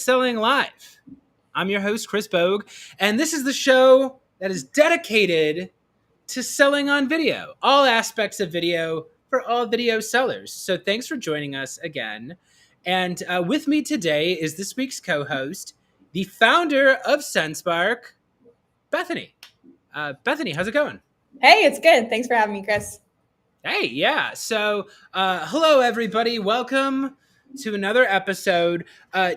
Selling Live. I'm your host, Chris Bogue, and this is the show that is dedicated to selling on video, all aspects of video for all video sellers. So thanks for joining us again. And with me today is this week's co-host, the founder of Sendspark, Bethany. Bethany, how's it going? Hey, it's good. Thanks for having me, Chris. Hey, yeah. So, hello, everybody. Welcome to another episode.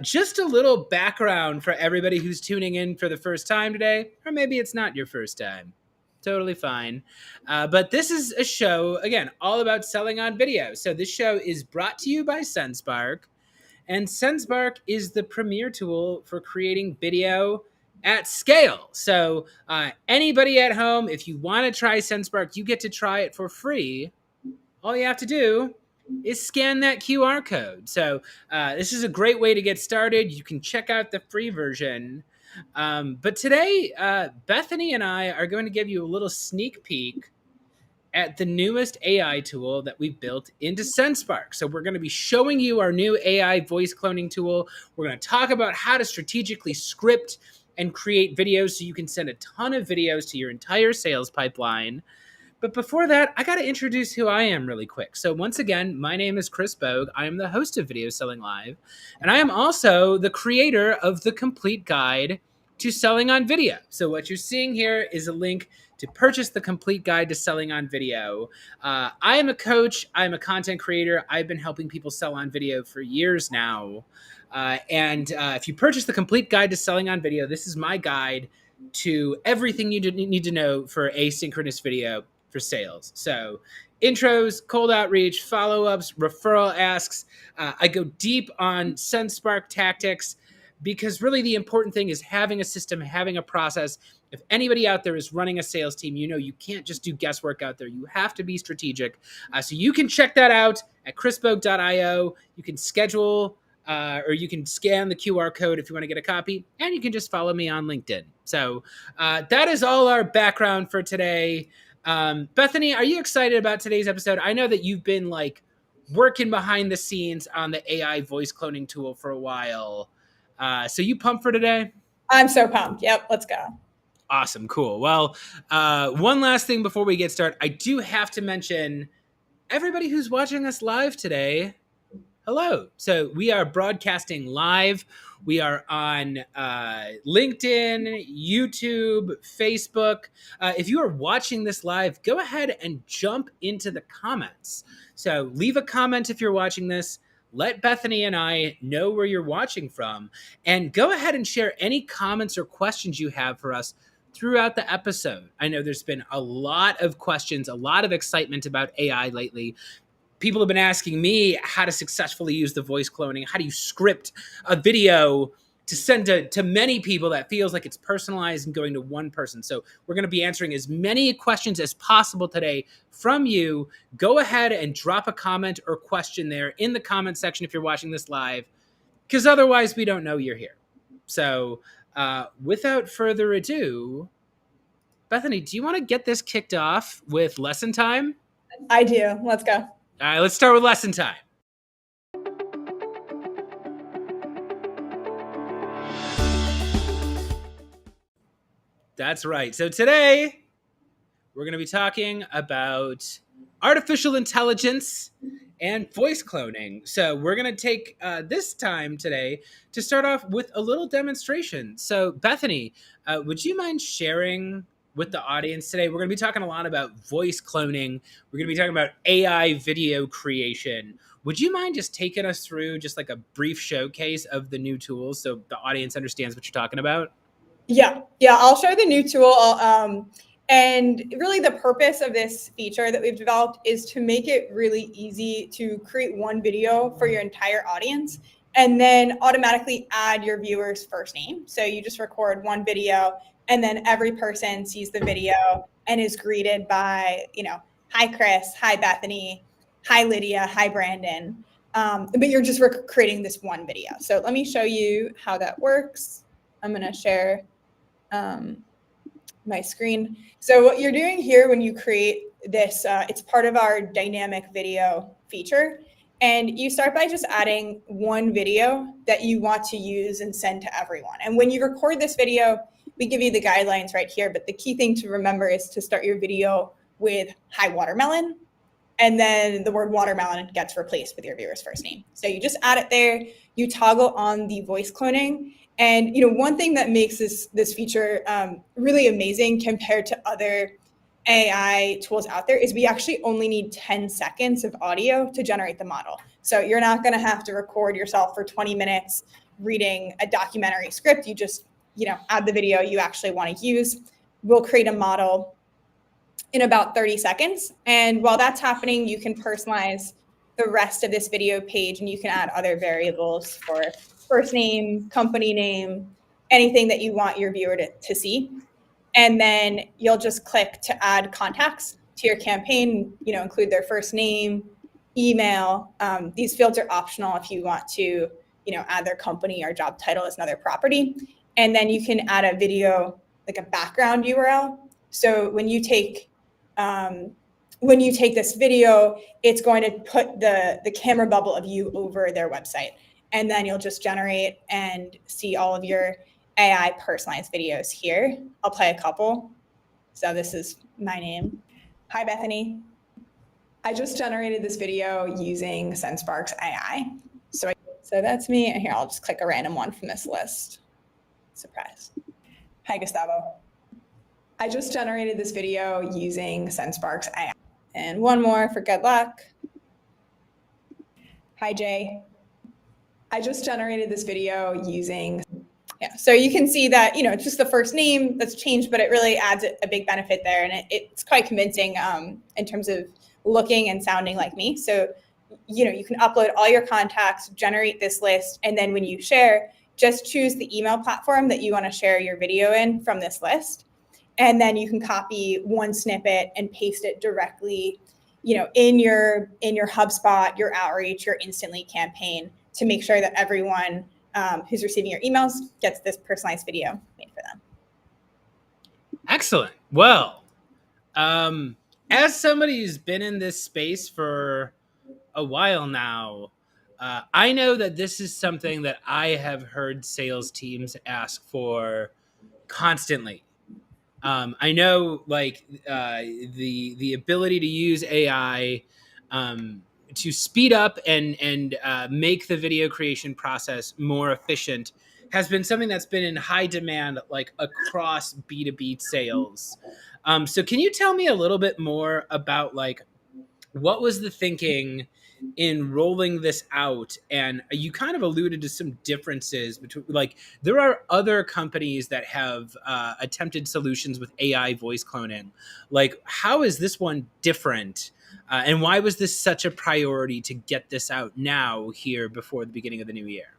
Just a little background for everybody who's tuning in for the first time today, or maybe it's not your first time. Totally fine. But this is a show, again, all about selling on video. So, this show is brought to you by Sendspark, and Sendspark is the premier tool for creating video at scale. So anybody at home, if you want to try Sendspark, you get to try it for free. All you have to do is scan that QR code. So this is a great way to get started. You can check out the free version. But today, Bethany and I are going to give you a little sneak peek at the newest AI tool that we've built into Sendspark. So we're going to be showing you our new AI voice cloning tool. We're going to talk about how to strategically script and create videos so you can send a ton of videos to your entire sales pipeline. But before that, I got to introduce who I am really quick. So once again, my name is Chris Bogue. I am the host of Video Selling Live, and I am also the creator of the complete guide to selling on video. So what you're seeing here is a link to purchase the complete guide to selling on video. I am a coach. I'm a content creator. I've been helping people sell on video for years now. And if you purchase the complete guide to selling on video, this is my guide to everything you need to know for asynchronous video for sales. So intros, cold outreach, follow-ups, referral asks. I go deep on Sendspark tactics, because really the important thing is having a system, having a process. If anybody out there is running a sales team, you know you can't just do guesswork out there. You have to be strategic. So you can check that out at chrisbogue.io. You can schedule or you can scan the QR code if you want to get a copy, and you can just follow me on LinkedIn. So that is all our background for today. Bethany, are you excited about today's episode? I know that you've been working behind the scenes on the AI voice cloning tool for a while. So you pumped for today? I'm so pumped. Yep, let's go. Awesome, cool. Well, one last thing before we get started. I do have to mention everybody who's watching us live today. Hello. So we are broadcasting live. We are on LinkedIn, YouTube, Facebook. If you are watching this live, go ahead and jump into the comments. So leave a comment if you're watching this. Let Bethany and I know where you're watching from, and go ahead and share any comments or questions you have for us throughout the episode. I know there's been a lot of questions, a lot of excitement about AI lately. People have been asking me how to successfully use the voice cloning. How do you script a video to send to many people that feels like it's personalized and going to one person? So we're going to be answering as many questions as possible today from you. Go ahead and drop a comment or question there in the comment section if you're watching this live, because otherwise we don't know you're here. So without further ado, Bethany, do you want to get this kicked off with lesson time? I do. Let's go. All right, let's start with lesson time. That's right. So today we're going to be talking about artificial intelligence and voice cloning. So we're going to take this time today to start off with a little demonstration. So Bethany, would you mind sharing with the audience today? We're going to be talking a lot about voice cloning. We're going to be talking about AI video creation. Would you mind just taking us through just like a brief showcase of the new tools so the audience understands what you're talking about? Yeah, I'll show the new tool. And really the purpose of this feature that we've developed is to make it really easy to create one video for your entire audience and then automatically add your viewer's first name. So you just record one video and then every person sees the video and is greeted by, hi, Chris, hi, Bethany, hi, Lydia, hi, Brandon. But you're just creating this one video. So let me show you how that works. I'm going to share my screen. So what you're doing here when you create this, it's part of our dynamic video feature. And you start by just adding one video that you want to use and send to everyone. And when you record this video, we give you the guidelines right here. But the key thing to remember is to start your video with hi watermelon. And then the word watermelon gets replaced with your viewer's first name. So you just add it there. You toggle on the voice cloning. And one thing that makes this feature really amazing compared to other AI tools out there is we actually only need 10 seconds of audio to generate the model. So you're not going to have to record yourself for 20 minutes reading a documentary script. You just, add the video you actually want to use. We'll create a model in about 30 seconds. And while that's happening, you can personalize the rest of this video page and you can add other variables for first name, company name, anything that you want your viewer to see. And then you'll just click to add contacts to your campaign, include their first name, email. These fields are optional if you want to, add their company or job title as another property. And then you can add a video, like a background URL. So when you take this video, it's going to put the camera bubble of you over their website. And then you'll just generate and see all of your AI personalized videos here. I'll play a couple. So this is my name. Hi, Bethany. I just generated this video using Sendspark's AI. So that's me. And here, I'll just click a random one from this list. Suppress. Hi, Gustavo. I just generated this video using Sendspark's AI. And one more for good luck. Hi, Jay. I just generated this video using... Yeah, so you can see that, it's just the first name that's changed, but it really adds a big benefit there. And it's quite convincing in terms of looking and sounding like me. So, you can upload all your contacts, generate this list, and then when you share, just choose the email platform that you want to share your video in from this list. And then you can copy one snippet and paste it directly, in your HubSpot, your Outreach, your Instantly campaign to make sure that everyone who's receiving your emails gets this personalized video made for them. Excellent. Well, as somebody who's been in this space for a while now, I know that this is something that I have heard sales teams ask for constantly. I know, the ability to use AI to speed up and make the video creation process more efficient has been something that's been in high demand, across B2B sales. So can you tell me a little bit more about what was the thinking in rolling this out? And you kind of alluded to some differences between, there are other companies that have attempted solutions with AI voice cloning. How is this one different? And why was this such a priority to get this out now here before the beginning of the new year?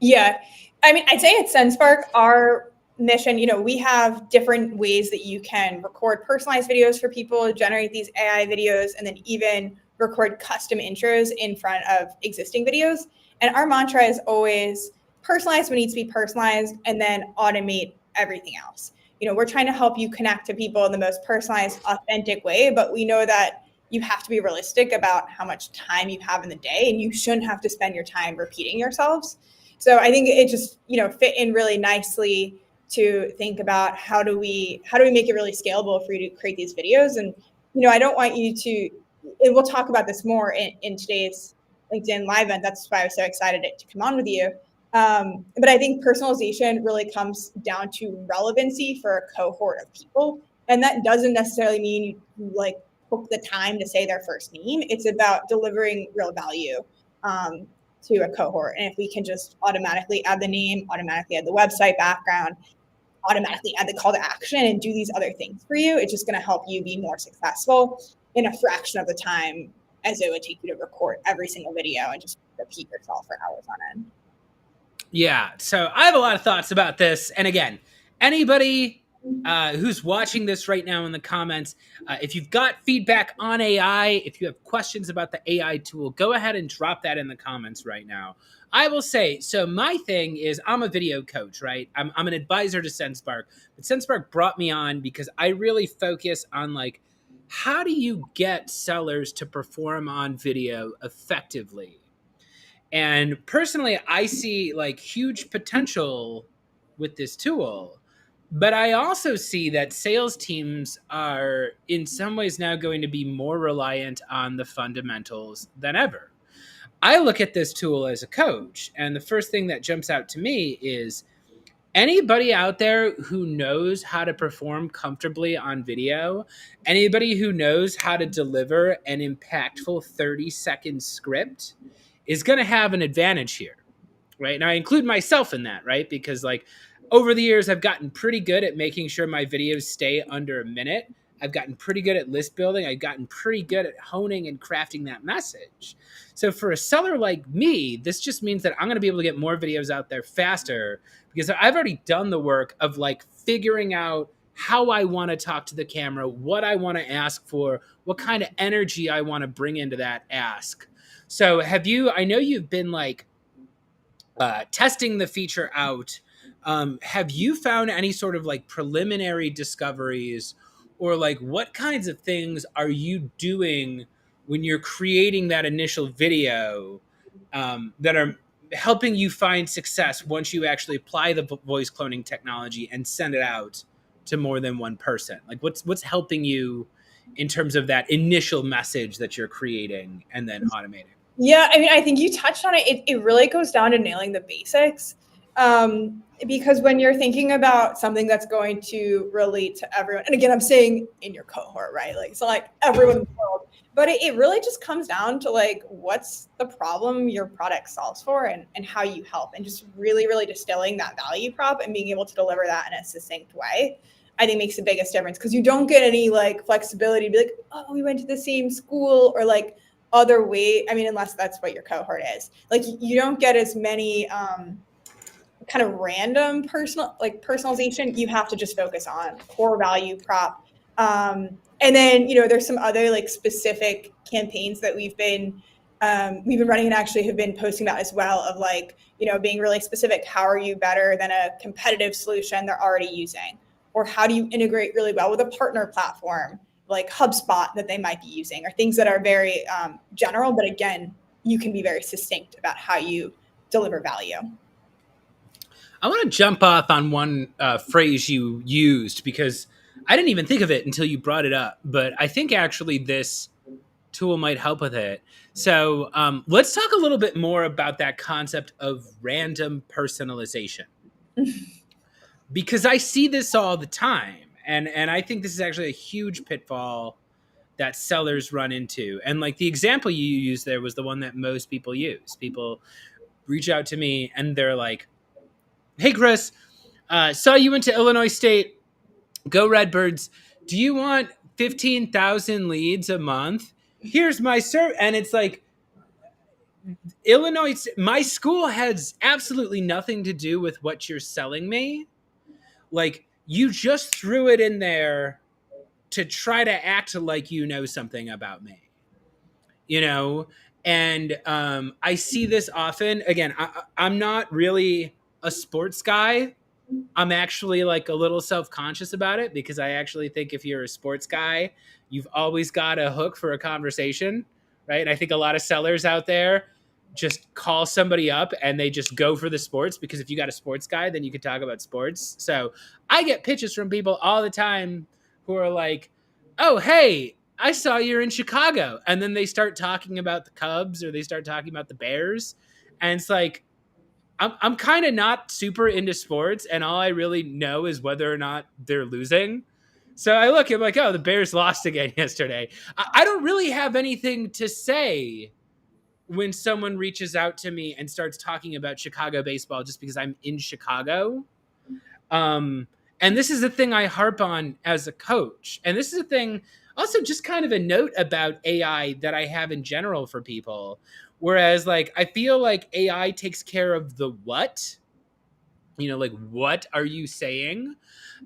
Yeah, I'd say at Sendspark, our mission, we have different ways that you can record personalized videos for people, generate these AI videos, and then even record custom intros in front of existing videos. And our mantra is always personalize what needs to be personalized and then automate everything else. We're trying to help you connect to people in the most personalized, authentic way, but we know that you have to be realistic about how much time you have in the day, and you shouldn't have to spend your time repeating yourselves. So I think it just, fit in really nicely to think about how do we make it really scalable for you to create these videos. And, I don't want you to, and we'll talk about this more in today's LinkedIn live event. That's why I was so excited to come on with you. But I think personalization really comes down to relevancy for a cohort of people. And that doesn't necessarily mean you book the time to say their first name. It's about delivering real value to a cohort. And if we can just automatically add the name, automatically add the website background, automatically add the call to action and do these other things for you, it's just going to help you be more successful in a fraction of the time as it would take you to record every single video and just repeat yourself for hours on end. Yeah, so I have a lot of thoughts about this. And again, anybody who's watching this right now in the comments, if you've got feedback on AI, if you have questions about the AI tool, go ahead and drop that in the comments right now. I will say, so my thing is I'm a video coach, right? I'm an advisor to Sendspark, but Sendspark brought me on because I really focus on how do you get sellers to perform on video effectively? And personally, I see like huge potential with this tool. But I also see that sales teams are in some ways now going to be more reliant on the fundamentals than ever. I look at this tool as a coach, and the first thing that jumps out to me is anybody out there who knows how to perform comfortably on video, anybody who knows how to deliver an impactful 30-second script is going to have an advantage here, right? And I include myself in that, right? Because like over the years, I've gotten pretty good at making sure my videos stay under a minute. I've gotten pretty good at list building. I've gotten pretty good at honing and crafting that message. So for a seller like me, this just means that I'm going to be able to get more videos out there faster because I've already done the work of like figuring out how I want to talk to the camera, what I want to ask for, what kind of energy I want to bring into that ask. So have you, I know you've been like testing the feature out. Have you found any sort of like preliminary discoveries, or like what kinds of things are you doing when you're creating that initial video that are helping you find success once you actually apply the voice cloning technology and send it out to more than one person? Like what's helping you in terms of that initial message that you're creating and then automating? Yeah, I mean, I think you touched on it. It really goes down to nailing the basics. Because when you're thinking about something that's going to relate to everyone, and again, I'm saying in your cohort, right? Like, so like everyone in the world, but it really just comes down to like, what's the problem your product solves for and how you help, and just really, really distilling that value prop and being able to deliver that in a succinct way, I think makes the biggest difference, because you don't get any like flexibility to be like, oh, we went to the same school, or like other way. I mean, unless that's what your cohort is, like you don't get as many kind of random personalization. You have to just focus on core value prop. And then, there's some other like specific campaigns that we've been running and actually have been posting about as well, of like, being really specific. How are you better than a competitive solution they're already using? Or how do you integrate really well with a partner platform like HubSpot that they might be using, or things that are very general, but again, you can be very succinct about how you deliver value. I want to jump off on one phrase you used because I didn't even think of it until you brought it up, but I think actually this tool might help with it. So let's talk a little bit more about that concept of random personalization, because I see this all the time. And I think this is actually a huge pitfall that sellers run into. And like the example you used there was the one that most people use. People reach out to me and they're like, hey, Chris, saw you went to Illinois State. Go Redbirds. Do you want 15,000 leads a month? Here's my and it's like, Illinois, my school has absolutely nothing to do with what you're selling me. Like, you just threw it in there to try to act like you know something about me, you know? And I see this often. Again, I'm not really a sports guy. I'm actually like a little self-conscious about it because I actually think if you're a sports guy, you've always got a hook for a conversation, right? And I think a lot of sellers out there just call somebody up and they just go for the sports, because if you got a sports guy, then you can talk about sports. So I get pitches from people all the time who are like, oh, hey, I saw you're in Chicago. And then they start talking about the Cubs or they start talking about the Bears. And it's like, I'm kind of not super into sports, and all I really know is whether or not they're losing. So I look, I'm like, oh, the Bears lost again yesterday. I don't really have anything to say when someone reaches out to me and starts talking about Chicago baseball just because I'm in Chicago. Um, and this is the thing I harp on as a coach. And this is a thing, also just kind of a note about AI that I have in general for people. Whereas, like, I feel like AI takes care of the what, like, what are you saying?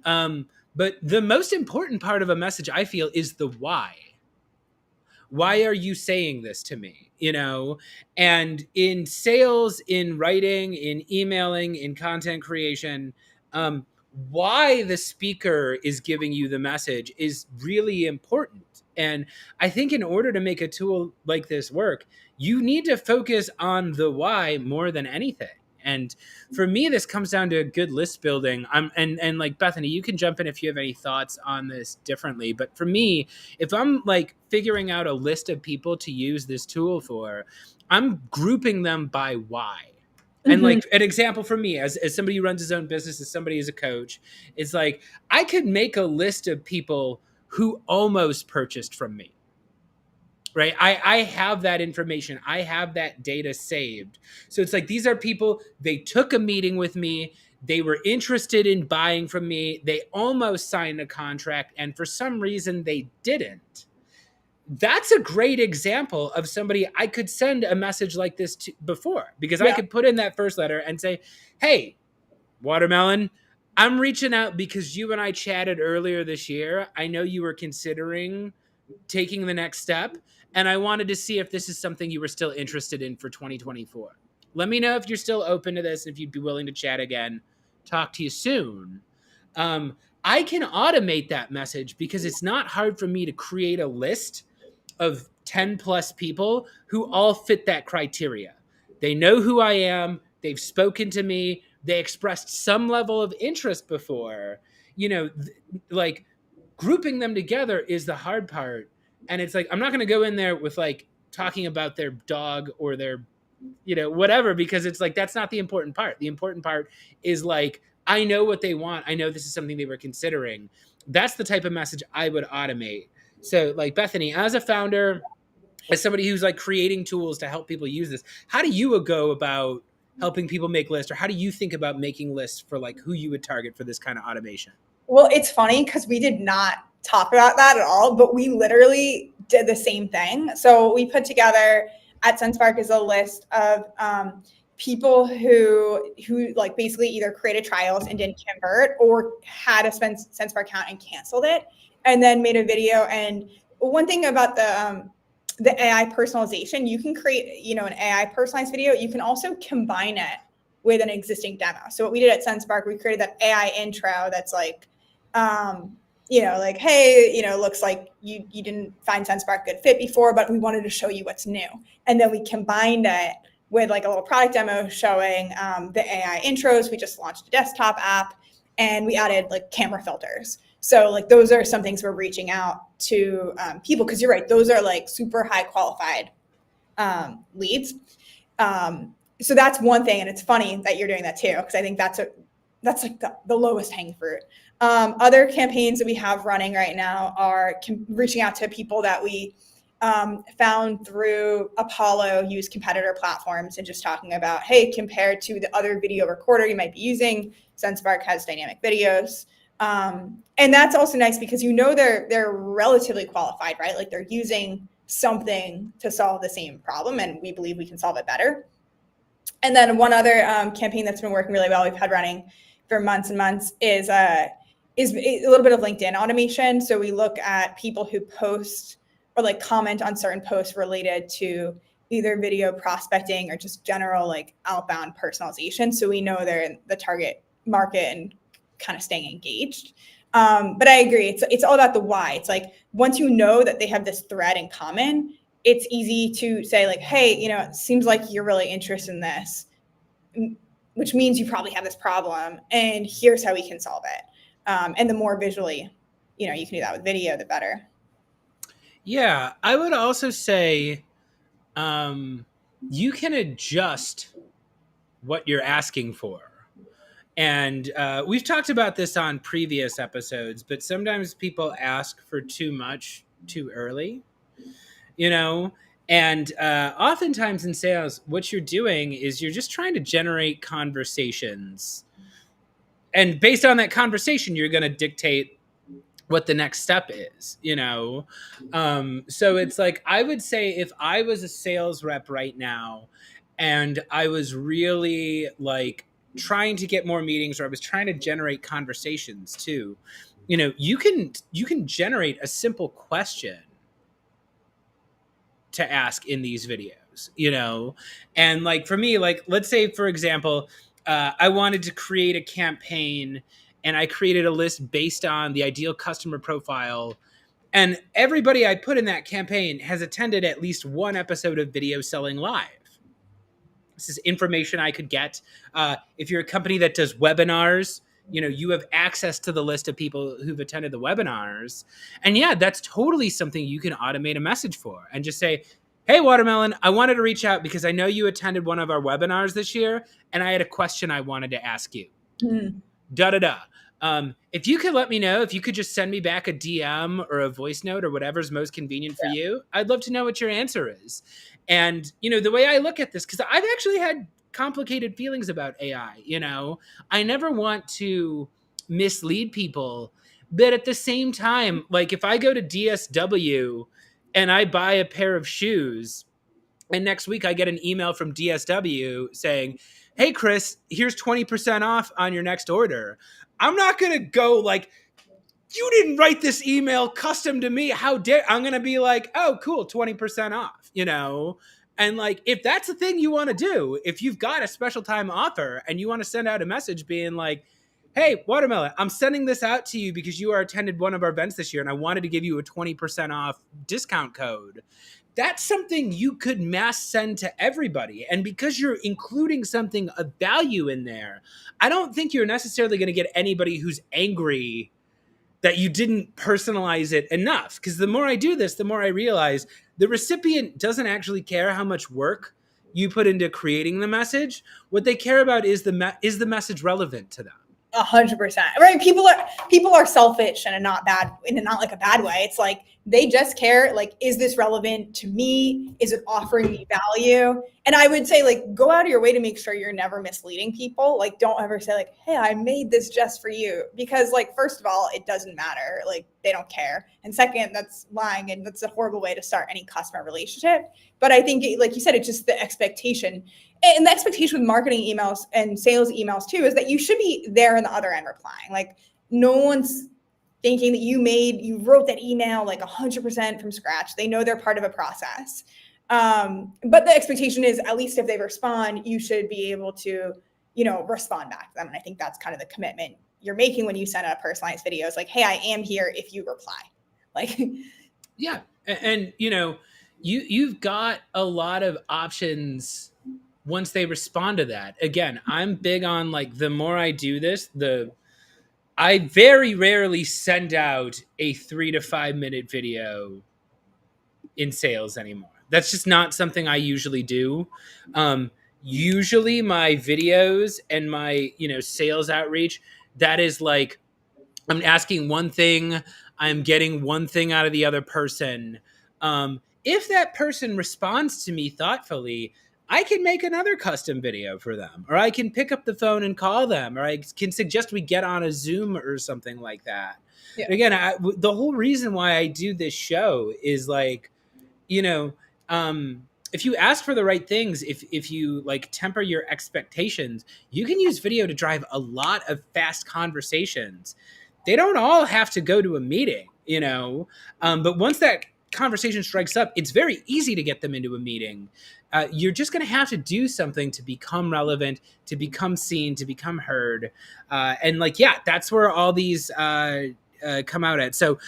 But the most important part of a message, I feel, is the why. Why are you saying this to me? And in sales, in writing, in emailing, in content creation, why the speaker is giving you the message is really important. And I think in order to make a tool like this work, you need to focus on the why more than anything. And for me, this comes down to good list building. And like Bethany, you can jump in if you have any thoughts on this differently. But for me, if I'm like figuring out a list of people to use this tool for, I'm grouping them by why. And Mhm. like an example for me, as somebody who runs his own business, as somebody who's a coach, is like I could make a list of people who almost purchased from me. Right. I have that information. I have that data saved. So it's like these are people, they took a meeting with me. They were interested in buying from me. They almost signed a contract. And for some reason, they didn't. That's a great example of somebody I could send a message like this to before, because I Yeah. could put in that first letter and say, hey, Watermelon, I'm reaching out because you and I chatted earlier this year. I know you were considering taking the next step, and I wanted to see if this is something you were still interested in for 2024. Let me know if you're still open to this, if you'd be willing to chat again. Talk to you soon. I can automate that message because it's not hard for me to create a list of 10 plus people who all fit that criteria. They know who I am, they've spoken to me, they expressed some level of interest before. You know, like grouping them together is the hard part. And it's like, I'm not going to go in there with like talking about their dog or their, whatever, because it's like, that's not the important part. The important part is like, I know what they want. I know this is something they were considering. That's the type of message I would automate. So, like, Bethany, as a founder, as somebody who's like creating tools to help people use this, how do you go about helping people make lists, or how do you think about making lists for like who you would target for this kind of automation? Well, it's funny because we did not talk about that at all, but we literally did the same thing. So we put together at Sendspark is a list of people who like basically either created trials and didn't convert, or had a Sendspark account and canceled it, and then made a video. And one thing about the AI personalization, you can create, an AI personalized video. You can also combine it with an existing demo. So what we did at Sendspark, we created that AI intro that's like, like, hey, looks like you didn't find Sendspark good fit before, but we wanted to show you what's new. And then we combined it with like a little product demo showing the AI intros. We just launched a desktop app, and we added like camera filters. So like those are some things we're reaching out to people, because you're right, those are like super high qualified leads. So that's one thing, and it's funny that you're doing that too, because I think that's like the lowest hanging fruit. Other campaigns that we have running right now are reaching out to people that we found through Apollo use competitor platforms, and just talking about, hey, compared to the other video recorder you might be using, Sendspark has dynamic videos. And that's also nice because they're relatively qualified, right? Like they're using something to solve the same problem, and we believe we can solve it better. And then one other campaign that's been working really well, we've had running for months and months, is a little bit of LinkedIn automation. So we look at people who post or like comment on certain posts related to either video prospecting or just general like outbound personalization. So we know they're in the target market and kind of staying engaged. But I agree. It's all about the why. It's like once you know that they have this thread in common, it's easy to say like, hey, it seems like you're really interested in this, which means you probably have this problem, and here's how we can solve it. And the more visually, you can do that with video, the better. Yeah, I would also say you can adjust what you're asking for. And we've talked about this on previous episodes, but sometimes people ask for too much too early, you know? And oftentimes in sales, what you're doing is you're just trying to generate conversations. And based on that conversation, you're going to dictate what the next step is. So it's like, I would say if I was a sales rep right now and I was really like trying to get more meetings, or I was trying to generate conversations too, you can generate a simple question to ask in these videos. And like for me, like let's say for example, I wanted to create a campaign, and I created a list based on the ideal customer profile And everybody I put in that campaign has attended at least one episode of Video Selling Live. This is information I could get. If you're a company that does webinars, you have access to the list of people who've attended the webinars. And yeah, that's totally something you can automate a message for and just say, hey, Watermelon, I wanted to reach out because I know you attended one of our webinars this year, and I had a question I wanted to ask you. Da da da. If you could let me know, if you could just send me back a DM or a voice note or whatever's most convenient for you, I'd love to know what your answer is. And, the way I look at this, because I've actually had complicated feelings about AI, I never want to mislead people. But at the same time, like if I go to DSW and I buy a pair of shoes, and next week I get an email from DSW saying, hey, Chris, here's 20% off on your next order. I'm not going to go like, you didn't write this email custom to me. How dare I'm going to be like, oh, cool, 20% off, And like, if that's the thing you want to do, if you've got a special time offer and you want to send out a message being like, hey, Watermelon, I'm sending this out to you because you attended one of our events this year and I wanted to give you a 20% off discount code. That's something you could mass send to everybody. And because you're including something of value in there, I don't think you're necessarily going to get anybody who's angry that you didn't personalize it enough. Because the more I do this, the more I realize the recipient doesn't actually care how much work you put into creating the message. What they care about is the message relevant to them. 100%. Right. People are selfish and not like a bad way. It's like, they just care, like, is this relevant to me? Is it offering me value? And I would say, like, go out of your way to make sure you're never misleading people. Like, don't ever say like, hey, I made this just for you. Because like, first of all, it doesn't matter. Like, they don't care. And second, that's lying. And that's a horrible way to start any customer relationship. But I think, like you said, it's just the expectation. And the expectation with marketing emails and sales emails too, is that you should be there on the other end replying. Like, no one's thinking that you wrote that email like 100% from scratch. They know they're part of a process. But the expectation is, at least if they respond, you should be able to, respond back to them. And I think that's kind of the commitment you're making when you send out personalized videos. Like, hey, I am here if you reply. Like, yeah. And you've got a lot of options once they respond to that. Again, I'm big on like, the more I do this, I very rarely send out a 3 to 5 minute video in sales anymore. That's just not something I usually do. Usually my videos and my, sales outreach, that is like, I'm asking one thing, I'm getting one thing out of the other person. If that person responds to me thoughtfully, I can make another custom video for them, or I can pick up the phone and call them, or I can suggest we get on a Zoom or something like that. Yeah. Again, the whole reason why I do this show is like, if you ask for the right things, if you like temper your expectations, you can use video to drive a lot of fast conversations. They don't all have to go to a meeting, but once that conversation strikes up, it's very easy to get them into a meeting. You're just going to have to do something to become relevant, to become seen, to become heard. And like, yeah, that's where all these come out at. So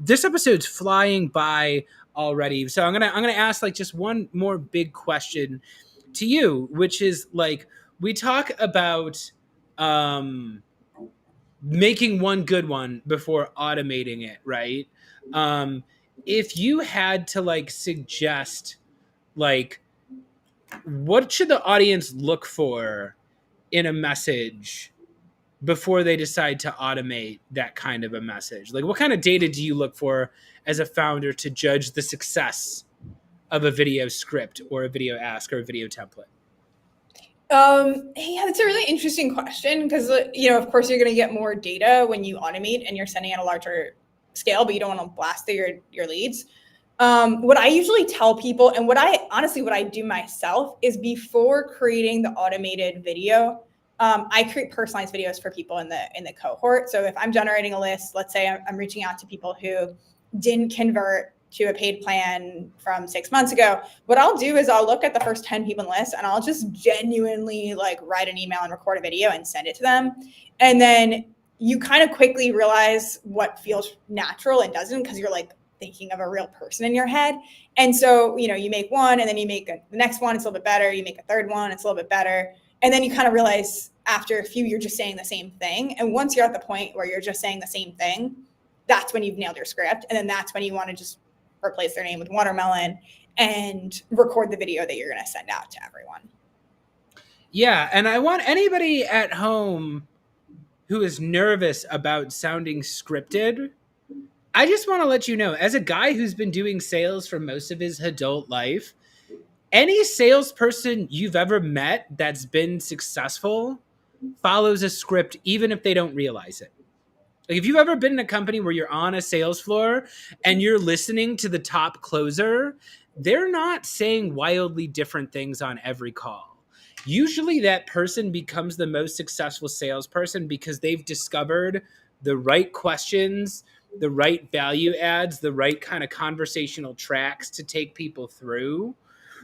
this episode's flying by already. So I'm gonna ask like just one more big question to you, which is like, we talk about making one good one before automating it, right? If you had to like suggest like, what should the audience look for in a message before they decide to automate that kind of a message? Like, what kind of data do you look for as a founder to judge the success of a video script or a video ask or a video template? Yeah, that's a really interesting question because, of course, you're going to get more data when you automate and you're sending at a larger scale, but you don't want to blast through your leads. What I usually tell people, and what I do myself, is before creating the automated video, I create personalized videos for people in the cohort. So if I'm generating a list, let's say I'm reaching out to people who didn't convert to a paid plan from 6 months ago, what I'll do is I'll look at the first 10 people in the list and I'll just genuinely like write an email and record a video and send it to them. And then you kind of quickly realize what feels natural and doesn't, because you're like thinking of a real person in your head. And so, you make one and then you make the next one, it's a little bit better. You make a third one, it's a little bit better. And then you kind of realize after a few, you're just saying the same thing. And once you're at the point where you're just saying the same thing, that's when you've nailed your script. And then that's when you want to just replace their name with watermelon and record the video that you're going to send out to everyone. Yeah. And I want anybody at home who is nervous about sounding scripted, I just want to let you know, as a guy who's been doing sales for most of his adult life, any salesperson you've ever met that's been successful follows a script, even if they don't realize it. Like if you've ever been in a company where you're on a sales floor and you're listening to the top closer, they're not saying wildly different things on every call. Usually that person becomes the most successful salesperson because they've discovered the right questions, the right value adds, the right kind of conversational tracks to take people through.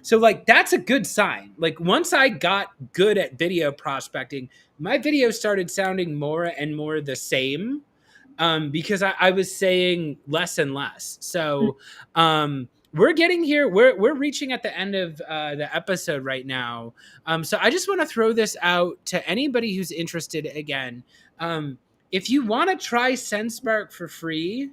So like that's a good sign. Like once I got good at video prospecting, my videos started sounding more and more the same because I was saying less and less. So we're getting here. We're reaching at the end of the episode right now. So I just want to throw this out to anybody who's interested again. If you want to try Sendspark for free,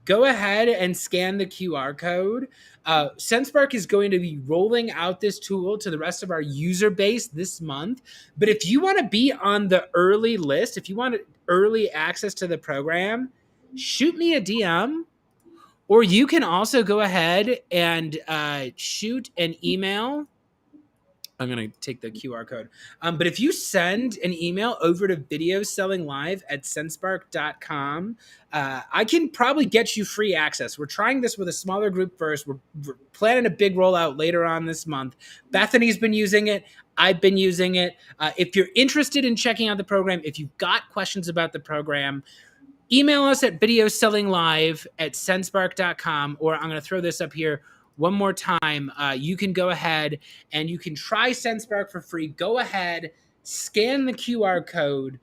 go ahead and scan the QR code. Sendspark is going to be rolling out this tool to the rest of our user base this month. But if you want to be on the early list, if you want early access to the program, shoot me a DM. Or you can also go ahead and shoot an email. I'm going to take the QR code. But if you send an email over to videosellinglive@sendspark.com, I can probably get you free access. We're trying this with a smaller group first. We're planning a big rollout later on this month. Bethany's been using it. I've been using it. If you're interested in checking out the program, if you've got questions about the program, email us at videosellinglive@sendspark.com, or I'm going to throw this up here one more time. You can go ahead and you can try Sendspark for free. Go ahead, scan the QR code.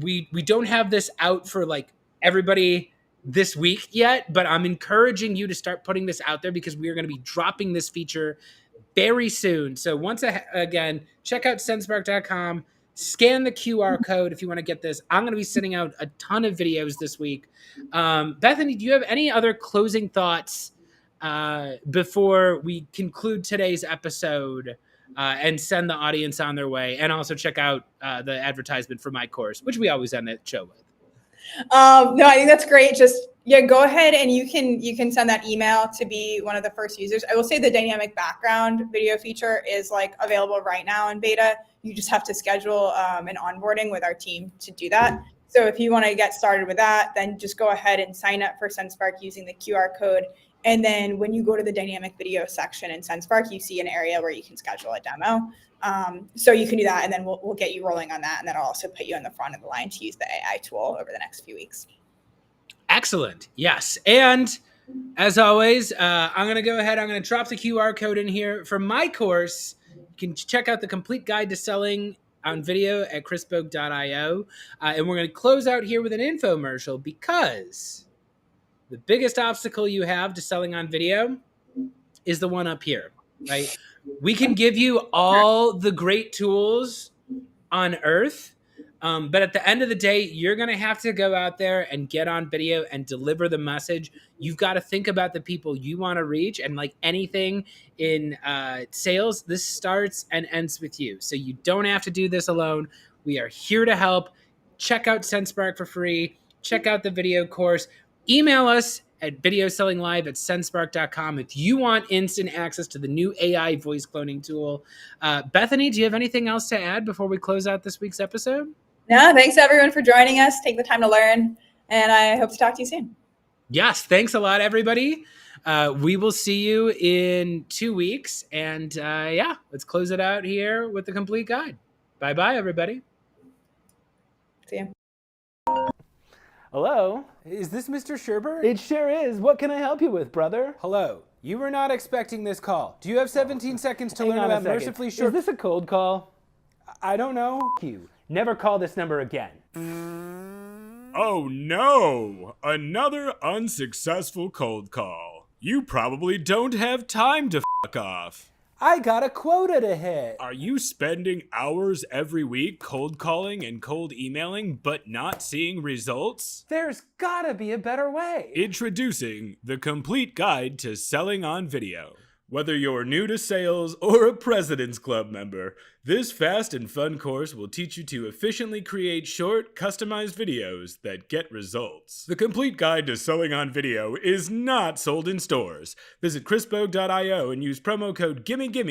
We don't have this out for like everybody this week yet, but I'm encouraging you to start putting this out there because we are going to be dropping this feature very soon. So once again, check out sendspark.com. Scan the QR code if you want to get this. I'm going to be sending out a ton of videos this week. Bethany, do you have any other closing thoughts before we conclude today's episode and send the audience on their way? And also check out the advertisement for my course, which we always end the show with. No, I think that's great. Just go ahead and you can send that email to be one of the first users. I will say the dynamic background video feature is like available right now in beta. You just have to schedule an onboarding with our team to do that. So if you want to get started with that, then just go ahead and sign up for Sendspark using the QR code. And then when you go to the dynamic video section in Sendspark, you see an area where you can schedule a demo. So you can do that, and then we'll get you rolling on that, and then I'll also put you on the front of the line to use the AI tool over the next few weeks. Excellent. Yes. And as always, I'm going to go ahead. I'm going to drop the QR code in here for my course. You can check out the complete guide to selling on video at chrisbogue.io. And we're going to close out here with an infomercial because the biggest obstacle you have to selling on video is the one up here, right? We can give you all the great tools on earth, but at the end of the day, you're going to have to go out there and get on video and deliver the message. You've got to think about the people you want to reach. And like anything in sales, this starts and ends with you. So you don't have to do this alone. We are here to help. Check out Sendspark for free. Check out the video course. Email us at videosellinglive@sendspark.com if you want instant access to the new AI voice cloning tool. Bethany, do you have anything else to add before we close out this week's episode? No, thanks everyone for joining us. Take the time to learn, and I hope to talk to you soon. Yes, thanks a lot, everybody. We will see you in 2 weeks. And let's close it out here with the complete guide. Bye-bye, everybody. See you. Hello? Is this Mr. Sherbert? It sure is. What can I help you with, brother? Hello. You were not expecting this call. Do you have 17 seconds to Hang learn on a about second. Mercifully Short? Is this a cold call? I don't know. You. Never call this number again. Oh no! Another unsuccessful cold call. You probably don't have time to fuck off. I got a quota to hit. Are you spending hours every week cold calling and cold emailing but not seeing results? There's gotta be a better way. Introducing the complete guide to selling on video. Whether you're new to sales or a President's Club member, this fast and fun course will teach you to efficiently create short, customized videos that get results. The complete guide to selling on video is not sold in stores. Visit crispbogue.io and use promo code GIMMEGIMME